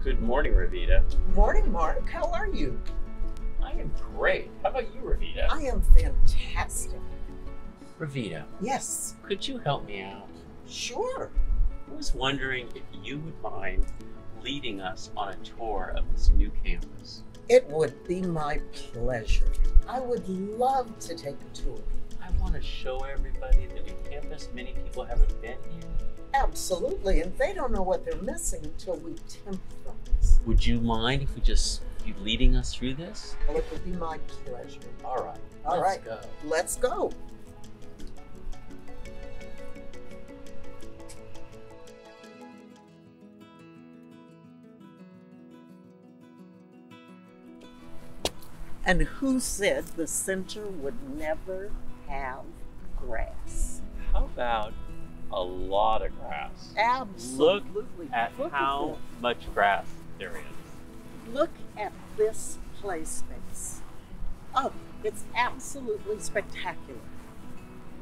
Good morning, Ravita. Morning, Mark. How are you? I am great. How about you, Ravita? I am fantastic. Ravita, Yes, could you help me out? sure. I was wondering if you would mind leading us on a tour of this new campus. It would be my pleasure. I would love to take a tour. I want to show everybody the new campus. Many people haven't been here. Absolutely, and they don't know what they're missing until we tempt them. Would you mind if we just keep leading us through this? Well, it would be my pleasure. All right. All let's right. go. Let's go. And who said the center would never have grass? How about a lot of grass? Absolutely. At Look how this. much grass there is. Look at this play space. Oh, it's absolutely spectacular.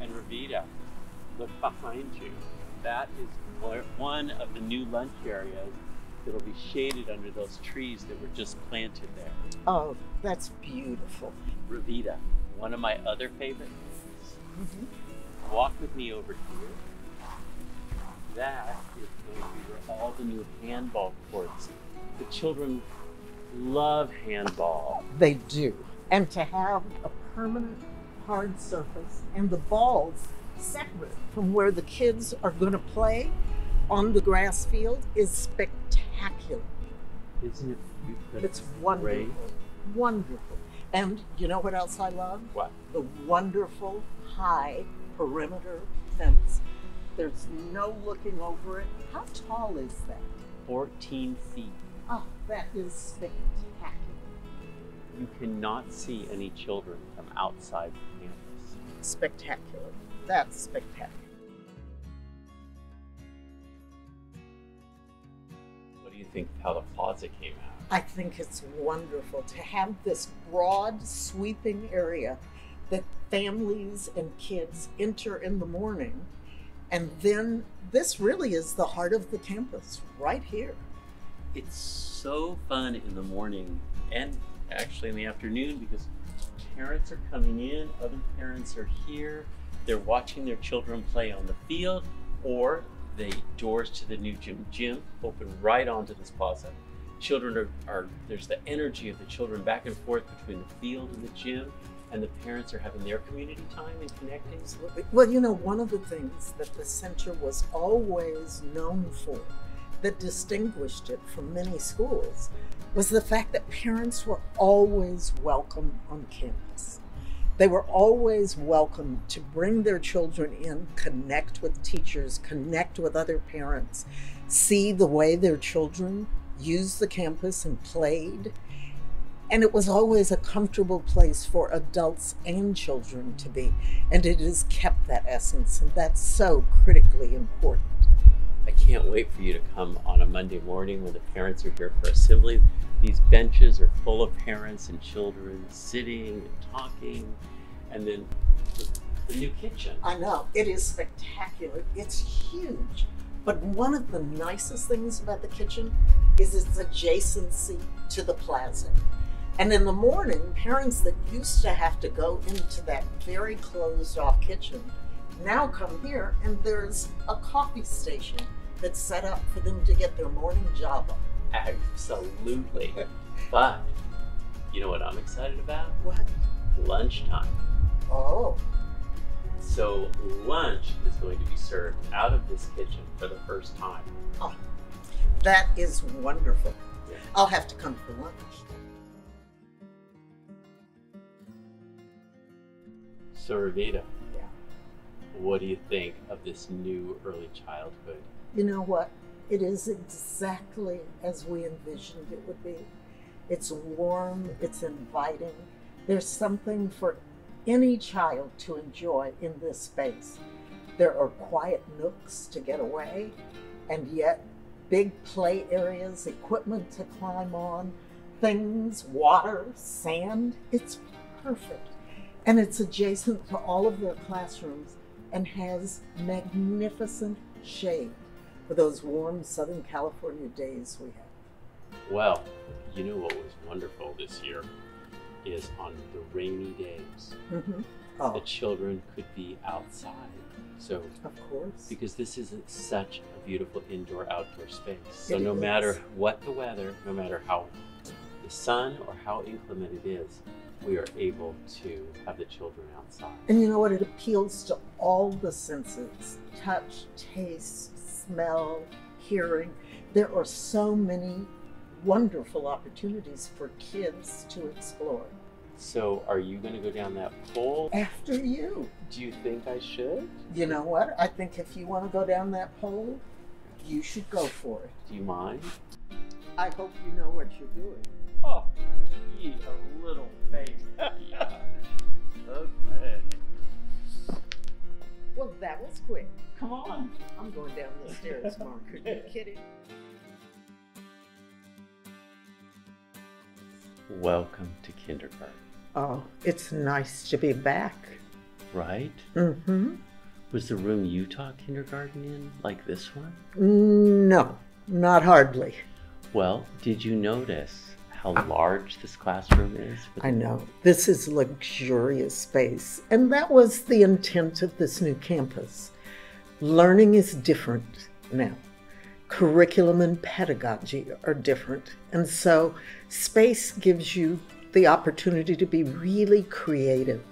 And Ravita, look behind you. That is one of the new lunch areas that'll be shaded under those trees that were just planted there. Oh, that's beautiful. Ravita, one of my other favorite things. Walk with me over here. That is going to be where all the new handball courts. The children love handball. They do. And to have a permanent hard surface and the balls separate from where the kids are going to play on the grass field is spectacular. Isn't it beautiful? It's wonderful. Great. Wonderful. And you know what else I love? What? The wonderful high perimeter fence. There's no looking over it. How tall is that? 14 feet. Oh, that is spectacular. You cannot see any children from outside the campus. Spectacular. That's spectacular. What do you think of how the plaza came out? I think it's wonderful to have this broad, sweeping area that families and kids enter in the morning. And then this really is the heart of the campus, right here. It's so fun in the morning and actually in the afternoon because parents are coming in, other parents are here, they're watching their children play on the field, or the doors to the new gym open right onto this plaza. Children are there's the energy of the children back and forth between the field and the gym, and the parents are having their community time and connecting. Well, you know, one of the things that the center was always known for that distinguished it from many schools was the fact that parents were always welcome on campus. They were always welcome to bring their children in, connect with teachers, connect with other parents, see the way their children used the campus and played. And it was always a comfortable place for adults and children to be. And it has kept that essence, and that's so critically important. I can't wait for you to come on a Monday morning when the parents are here for assembly. These benches are full of parents and children sitting and talking, and then the new kitchen. I know, it is spectacular. It's huge. But one of the nicest things about the kitchen is its adjacency to the plaza. And in the morning, parents that used to have to go into that very closed off kitchen now come here, and there's a coffee station that's set up for them to get their morning job on. Absolutely. But you know what I'm excited about? What? Lunchtime. Oh, So lunch is going to be served out of this kitchen for the first time. oh, that is wonderful. Yeah. I'll have to come for lunch. So Ravita, Yeah. what do you think of this new early childhood? You know what? It is exactly as we envisioned it would be. It's warm, it's inviting. There's something for any child to enjoy in this space. There are quiet nooks to get away, and yet big play areas, equipment to climb on, things, water, sand. It's perfect. And it's adjacent to all of their classrooms and has magnificent shade for those warm Southern California days we have. Well, you know what was wonderful this year is on the rainy days, Oh, the children could be outside. So, of course. because this is such a beautiful indoor-outdoor space. So It no is. matter what the weather, no matter how the sun or how inclement it is, we are able to have the children outside. And you know what? It appeals to all the senses: touch, taste, smell, hearing. There are so many wonderful opportunities for kids to explore. So are you going to go down that pole? After you. Do you think I should? You know what? I think if you want to go down that pole, you should go for it. Do you mind? I hope you know what you're doing. Oh, ye a little baby. Yeah. Okay. Well, that was quick. Come on. I'm going down the stairs, Mark. Are you kidding? Welcome to kindergarten, Oh, it's nice to be back. right? Mm-hmm. Was the room you taught kindergarten in like this one? No, not hardly. Well, did you notice how large this classroom is? I know. This is luxurious space, and that was the intent of this new campus. Learning is different now. Curriculum and pedagogy are different, and so space gives you the opportunity to be really creative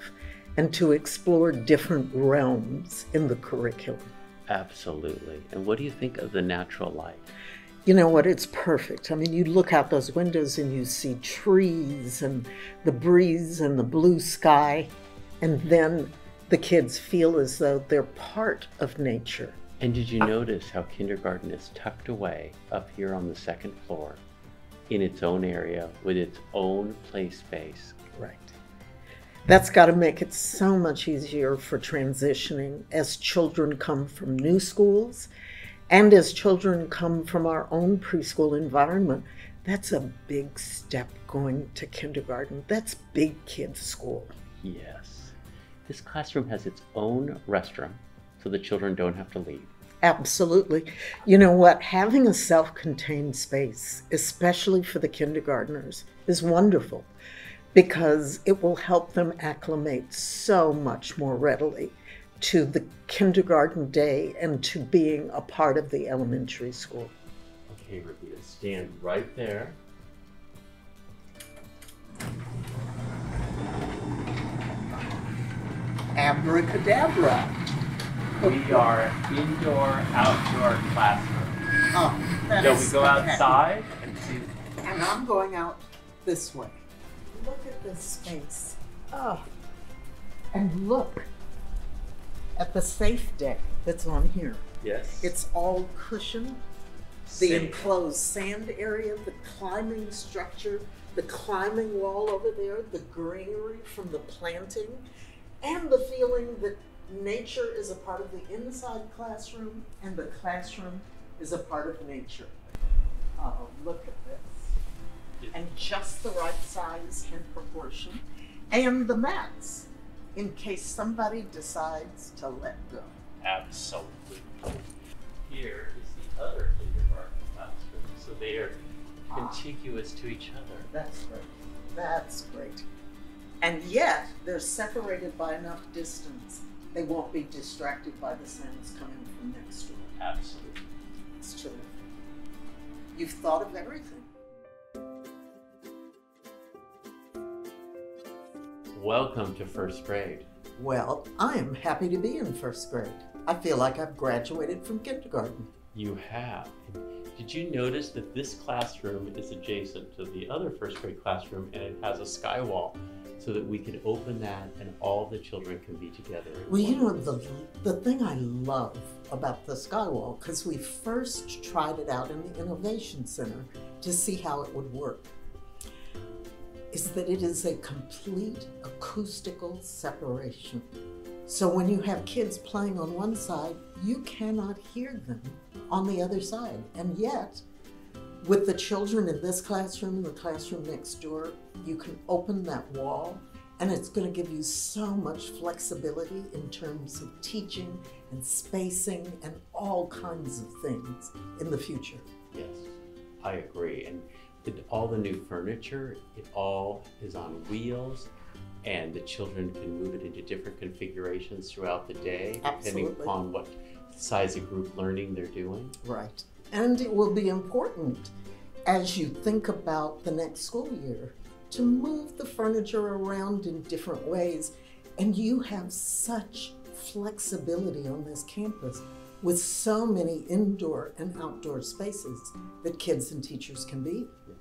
and to explore different realms in the curriculum. Absolutely. And what do you think of the natural light? You know what? It's perfect. I mean, you look out those windows and you see trees and the breeze and the blue sky, and then the kids feel as though they're part of nature. And did you notice how kindergarten is tucked away up here on the second floor in its own area with its own play space? Right. That's got to make it so much easier for transitioning as children come from new schools and as children come from our own preschool environment. That's a big step going to kindergarten. That's big kids school. Yes. This classroom has its own restroom, so the children don't have to leave. Absolutely. You know what? Having a self-contained space, especially for the kindergartners, is wonderful because it will help them acclimate so much more readily to the kindergarten day and to being a part of the elementary school. Okay, Ravita, stand right there. Abracadabra. We are indoor-outdoor classroom. Oh, that So is we go spectacular. outside and see. And I'm going out this way. Look at this space. Oh, and look at the safe deck that's on here. Yes. It's all cushioned. The safe. enclosed sand area, the climbing structure, the climbing wall over there, the greenery from the planting, and the feeling that nature is a part of the inside classroom and the classroom is a part of nature. Oh, look at this. And just the right size and proportion. And the mats, in case somebody decides to let go. Absolutely. Here is the other kindergarten classroom, so they are contiguous to each other. That's great. That's great. And yet, they're separated by enough distance, they won't be distracted by the sounds coming from next door. Absolutely. It's terrific. You've thought of everything. Welcome to first grade. Well, I am happy to be in first grade. I feel like I've graduated from kindergarten. You have. Did you notice that this classroom is adjacent to the other first grade classroom and it has a sky wall so that we can open that and all the children can be together? Well, you know, the thing I love about the Skywall, because we first tried it out in the Innovation Center to see how it would work, is that it is a complete acoustical separation. So when you have kids playing on one side, you cannot hear them on the other side. And yet, with the children in this classroom and the classroom next door, you can open that wall and it's going to give you so much flexibility in terms of teaching and spacing and all kinds of things in the future. Yes, I agree. And all the new furniture, it all is on wheels, and the children can move it into different configurations throughout the day, depending upon what size of group learning they're doing. Right. And it will be important as you think about the next school year to move the furniture around in different ways. And you have such flexibility on this campus with so many indoor and outdoor spaces that kids and teachers can be. Yes.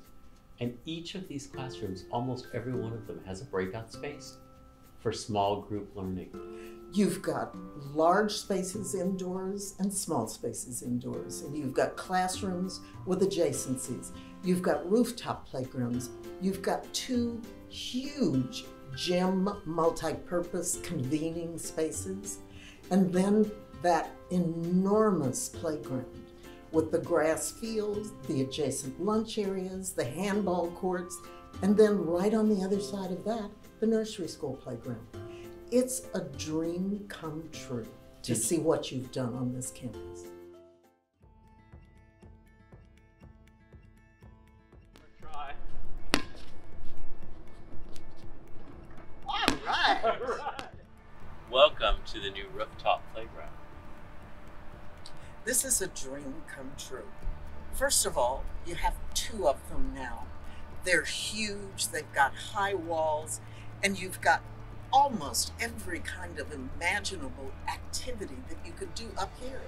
And each of these classrooms, almost every one of them has a breakout space for small group learning. You've got large spaces indoors and small spaces indoors, and you've got classrooms with adjacencies. You've got rooftop playgrounds. You've got 2 huge gym multi-purpose convening spaces, and then that enormous playground with the grass fields, the adjacent lunch areas, the handball courts, and then right on the other side of that, the nursery school playground. It's a dream come true to see what you've done on this campus. Try. All right. All right. Welcome to the new rooftop playground. This is a dream come true. First of all, you have 2 of them now. They're huge, they've got high walls, and you've got almost every kind of imaginable activity that you could do up here.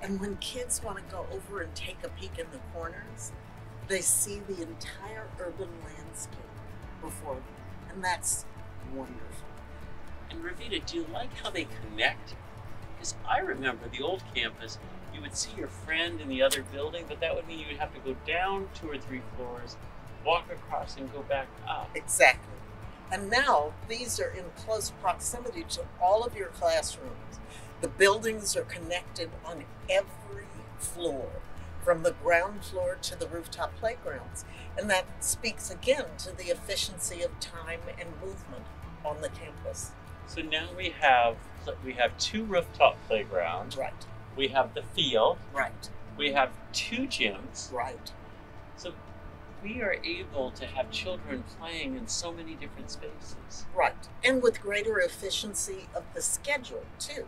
And when kids want to go over and take a peek in the corners, they see the entire urban landscape before them, and that's wonderful. And Ravita, do you like how they connect? Because I remember the old campus, you would see your friend in the other building, but that would mean you would have to go down 2 or 3 floors, walk across and go back up. Exactly. And now these are in close proximity to all of your classrooms. The buildings are connected on every floor, from the ground floor to the rooftop playgrounds. And that speaks again to the efficiency of time and movement on the campus. So now we have 2 rooftop playgrounds. Right. We have the field. Right. We have 2 gyms. Right. So we are able to have children playing in so many different spaces. Right. And with greater efficiency of the schedule, too.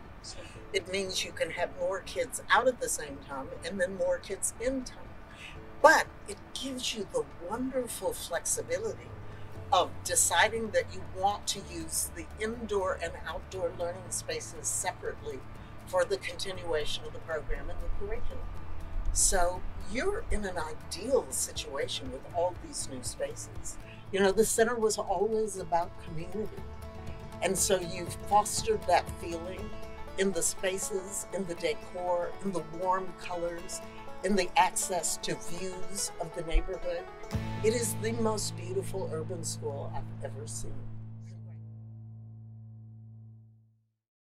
It means you can have more kids out at the same time and then more kids in time. But it gives you the wonderful flexibility of deciding that you want to use the indoor and outdoor learning spaces separately for the continuation of the program and the curriculum. So you're in an ideal situation with all these new spaces. You know, the center was always about community. And so you've fostered that feeling in the spaces, in the decor, in the warm colors, in the access to views of the neighborhood. It is the most beautiful urban school I've ever seen.